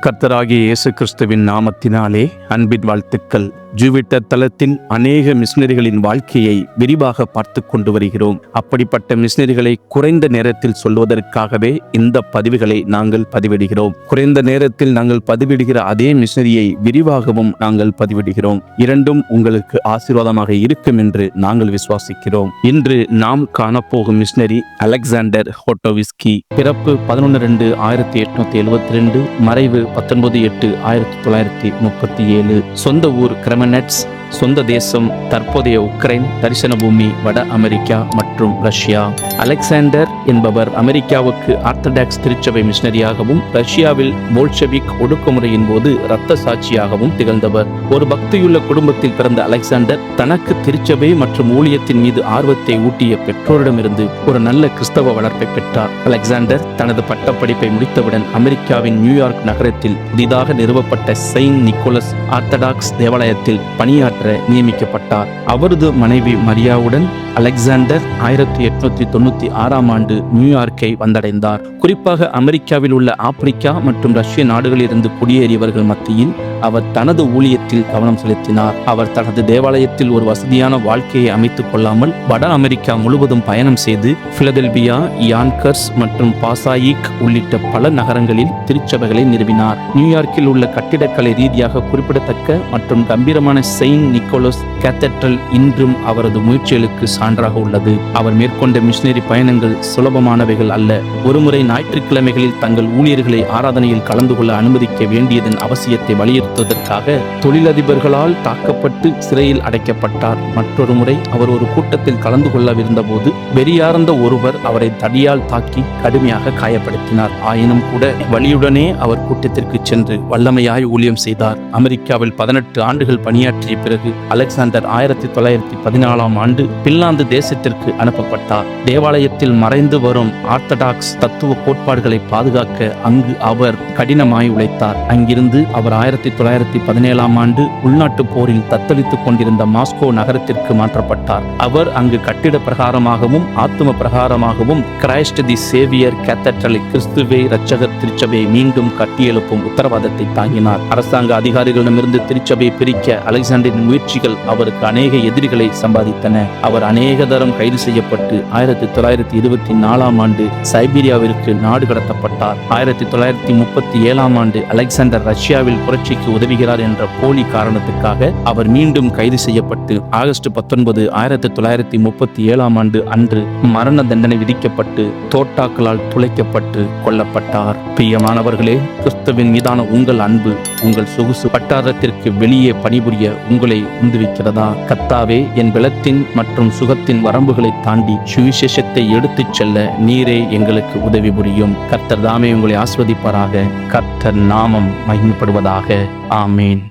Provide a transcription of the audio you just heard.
கர்த்தராகிய இயேசு கிறிஸ்துவின் நாமத்தினாலே அன்பின் வாழ்த்துக்கள். ஜூவிட்டர் தளத்தின் அநேக மிஷனரிகளின் வாழ்க்கையை விரிவாக பார்த்து கொண்டு வருகிறோம். அப்படிப்பட்ட மிஷனரிகளை குறைந்த நேரத்தில் சொல்வதற்காகவே இந்த பதிவுகளை நாங்கள் பதிவிடுகிறோம். குறைந்த நேரத்தில் நாங்கள் பதிவிடுகிற அதே மிஷனரியை விரிவாகவும் நாங்கள் பதிவிடுகிறோம். இரண்டும் உங்களுக்கு ஆசீர்வாதமாக இருக்கும் என்று நாங்கள் விசுவாசிக்கிறோம். இன்று நாம் காணப்போகும் மிஷனரி அலெக்சாண்டர் ஹோட்டோவிஸ்கி. பிறப்பு 11/2/1872, மறைவு 19/8/1937. சொந்த ஊர் கிரெமெனெட்ஸ், சொந்த தேசம் தற்போதைய உக்ரைன், தரிசன பூமி வட அமெரிக்கா மற்றும் ரஷ்யா. அலெக்சாண்டர் என்பவர் அமெரிக்காவுக்கு ஆர்த்தடாக்ஸ் திருச்சபை மிஷனரியாகவும் ரஷ்யாவில் போல்ஷெவிக் ஒடுக்குமுறையின் போது இரத்த சாட்சியாகவும் திகழ்ந்தவர். ஒரு பக்தியுள்ள குடும்பத்தில் பிறந்த அலெக்சாண்டர் தனக்கு திருச்சபை மற்றும் ஊழியத்தின் மீது ஆர்வத்தை ஊட்டிய பெற்றோரிடமிருந்து ஒரு நல்ல கிறிஸ்தவ வளர்ப்பை பெற்றார். அலெக்சாண்டர் தனது பட்டப்படிப்பை முடித்தவுடன் அமெரிக்காவின் நியூயார்க் நகரத்தில் புதிதாக நிறுவப்பட்ட செயின்ட் நிக்கோலஸ் ஆர்த்தடாக்ஸ் தேவாலயத்தில் பணியாற்ற நியமிக்கப்பட்டார். அவரது மனைவி மரியாவுடன் அலெக்சாண்டர் 1896 நியூயார்க்கை வந்தடைந்தார். குறிப்பாக அமெரிக்காவில் உள்ள ஆப்பிரிக்கா மற்றும் ரஷ்ய நாடுகளிலிருந்து குடியேறியவர்கள் மத்தியில் அவர் தனது ஊழியத்தில் கவனம் செலுத்தினார். அவர் தனது தேவாலயத்தில் ஒரு வசதியான வாழ்க்கையை அமைத்துக் கொள்ளாமல் வட அமெரிக்கா முழுவதும் பயணம் செய்து பிலடெல்பியா, யான்கர்ஸ் மற்றும் பாசாயிக் உள்ளிட்ட பல நகரங்களில் திருச்சபைகளை நிறுவினார். நியூயார்க்கில் உள்ள கட்டிடக்கலை ரீதியாக குறிப்பிடத்தக்க மற்றும் கம்பீரமான செயின்ட் நிக்கோலஸ் கேத்தட்ரல் இன்றும் அவரது முயற்சிகளுக்கு சான்றாக உள்ளது. அவர் மேற்கொண்ட மிஷனரி பயணங்கள் சுலபமானவைகள் அல்ல. ஒருமுறை ஞாயிற்றுக்கிழமைகளில் தங்கள் ஊழியர்களை ஆராதனையில் கலந்து கொள்ள அனுமதிக்க வேண்டியதன் அவசியத்தை வலியுறுத்துவதற்காக தொழிலதிபர்களால் தாக்கப்பட்டு சிறையில் அடைக்கப்பட்டார். மற்றொரு முறை அவர் ஒரு கூட்டத்தில் கலந்து கொள்ளவிருந்த போது வெறியார்ந்த ஒருவர் அவரை தடியால் தாக்கி கடுமையாக காயப்படுத்தினார். ஆயினும் கூட வலியுடனே அவர் கூட்டத்திற்கு சென்று வல்லமையாய் ஊழியம் செய்தார். அமெரிக்காவில் 18 ஆண்டுகள் பணியாற்றிய பிறகு அலெக்சாண்டர் 1914 பின்லாந்து தேசத்திற்கு அனுப்பப்பட்டார். தேவாலயத்தில் மறைந்து வரும் ஆர்த்தடாக்ஸ் தத்துவ கோட்பாடுகளை பாதுகாக்க அங்கு அவர் கடினமாய் உழைத்தார். அங்கிருந்து அவர் 1917 உள்நாட்டு போரில் தத்தளித்துக் கொண்டிருந்த மாஸ்கோ நகரத்திற்கு மாற்றப்பட்டார். அவர் அங்கு கட்டிட பிரகாரமாகவும் ஆத்தும பிரகாரமாகவும் கிரைஸ்ட் தி சேவியர் கேத்தட்ரலை, கிறிஸ்துவே இரட்சகர் திருச்சபையை மீண்டும் கட்டியெழுப்பும் உத்தரவாதத்தை தாங்கினார். அரசாங்க அதிகாரிகளிடமிருந்து திருச்சபையை பிரிக்க அலெக்சாண்டரின் முயற்சிகள் அவருக்கு அநேக எதிரிகளை சம்பாதித்தன. அவர் அநேக தரம் கைது செய்யப்பட்டு 1924 சைபீரியாவிற்கு நாடு கடத்தப்பட்டார். 1937 அலெக்சாண்டர் ரஷ்யாவில் புரட்சிக்கு உதவுகிறார் என்ற போலி காரணத்துக்காக அவர் மீண்டும் கைது செய்யப்பட்டு ஆகஸ்ட் 19, 1937 அன்று மரண தண்டனை விதிக்கப்பட்டு தோட்டாக்களால் துளைக்கப்பட்டு கொல்லப்பட்டார். பிரியமானவர்களே, கிறிஸ்துவின் மீதான உங்கள் அன்பு உங்கள் சொகுசு வட்டாரத்திற்கு வெளியே பணிபுரிய உங்களை உந்துவிக்கிறதா? கர்த்தாவே, என் பலத்தின் மற்றும் சுகத்தின் வரம்புகளை தாண்டி சுவிசேஷத்தை எடுத்துச் செல்ல நீரே எங்களுக்கு உதவி புரியும். கர்த்தர் தாமே உங்களை ஆசீர்வதிப்பாராக. கர்த்தர் நாமம் மகிமைப்படுவதாக. ஆமேன்.